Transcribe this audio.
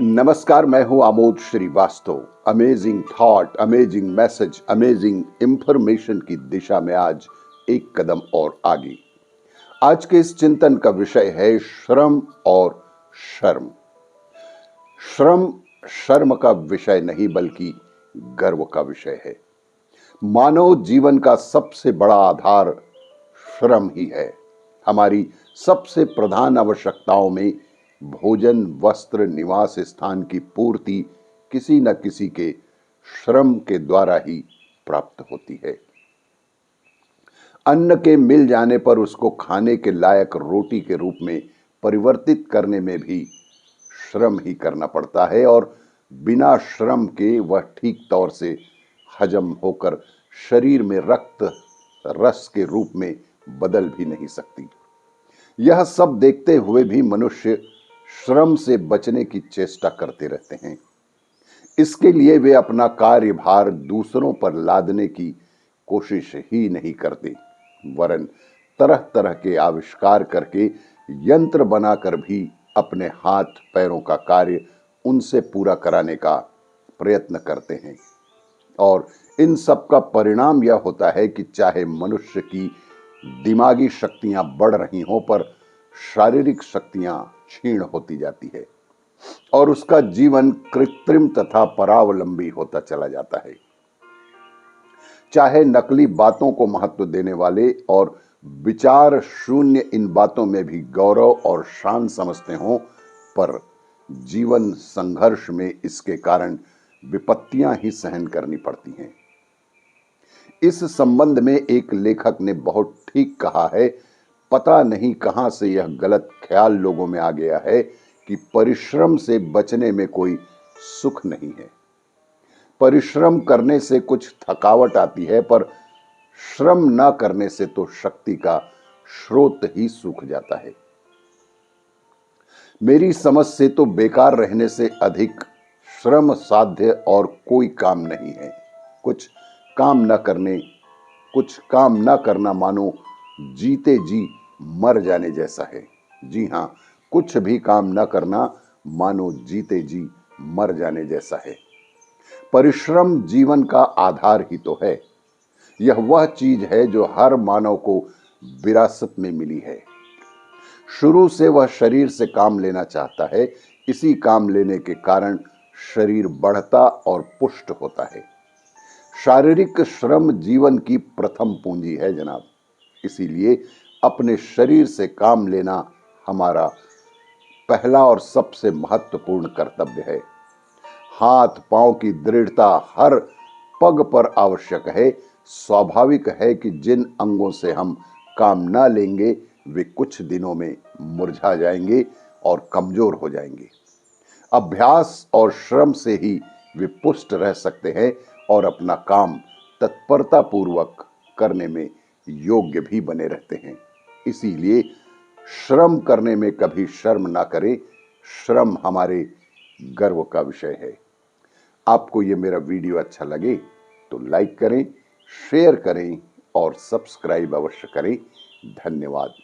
नमस्कार, मैं हूं Amod Shrivastava. Amazing thought, amazing message, amazing information की दिशा में आज एक कदम और आगे। आज के इस चिंतन का विषय है श्रम और शर्म। श्रम शर्म का विषय नहीं बल्कि गर्व का विषय है। मानव जीवन का सबसे बड़ा आधार श्रम ही है। हमारी सबसे प्रधान आवश्यकताओं में भोजन, वस्त्र, निवास स्थान की पूर्ति किसी न किसी के श्रम के द्वारा ही प्राप्त होती है। अन्न के मिल जाने पर उसको खाने के लायक रोटी के रूप में परिवर्तित करने में भी श्रम ही करना पड़ता है और बिना श्रम के वह ठीक तौर से हजम होकर शरीर में रक्त रस के रूप में बदल भी नहीं सकती। यह सब देखते हुए भी मनुष्य श्रम से बचने की चेष्टा करते रहते हैं। इसके लिए वे अपना कार्यभार दूसरों पर लादने की कोशिश ही नहीं करते, वरन तरह तरह के आविष्कार करके यंत्र बनाकर भी अपने हाथ पैरों का कार्य उनसे पूरा कराने का प्रयत्न करते हैं। और इन सब का परिणाम यह होता है कि चाहे मनुष्य की दिमागी शक्तियां बढ़ रही हों, पर शारीरिक शक्तियां क्षीण होती जाती है और उसका जीवन कृत्रिम तथा परावलंबी होता चला जाता है। चाहे नकली बातों को महत्व देने वाले और विचार शून्य इन बातों में भी गौरव और शान समझते हों, पर जीवन संघर्ष में इसके कारण विपत्तियां ही सहन करनी पड़ती हैं। इस संबंध में एक लेखक ने बहुत ठीक कहा है, पता नहीं कहां से यह गलत ख्याल लोगों में आ गया है कि परिश्रम से बचने में कोई सुख नहीं है। परिश्रम करने से कुछ थकावट आती है, पर श्रम न करने से तो शक्ति का स्रोत ही सूख जाता है। मेरी समझ से तो बेकार रहने से अधिक श्रम साध्य और कोई काम नहीं है। कुछ काम न करना मानो जीते जी मर जाने जैसा है। जी हां, कुछ भी काम न करना मानो जीते जी मर जाने जैसा है। परिश्रम जीवन का आधार ही तो है। यह वह चीज है जो हर मानव को विरासत में मिली है। शुरू से वह शरीर से काम लेना चाहता है। इसी काम लेने के कारण शरीर बढ़ता और पुष्ट होता है। शारीरिक श्रम जीवन की प्रथम पूंजी है जनाब। इसीलिए अपने शरीर से काम लेना हमारा पहला और सबसे महत्वपूर्ण कर्तव्य है। हाथ पांव की दृढ़ता हर पग पर आवश्यक है। स्वाभाविक है कि जिन अंगों से हम काम न लेंगे वे कुछ दिनों में मुरझा जाएंगे और कमजोर हो जाएंगे। अभ्यास और श्रम से ही वे पुष्ट रह सकते हैं और अपना काम तत्परता पूर्वक करने में योग्य भी बने रहते हैं। इसीलिए श्रम करने में कभी शर्म ना करें। श्रम हमारे गर्व का विषय है। आपको ये मेरा वीडियो अच्छा लगे तो लाइक करें, शेयर करें और सब्सक्राइब अवश्य करें। धन्यवाद।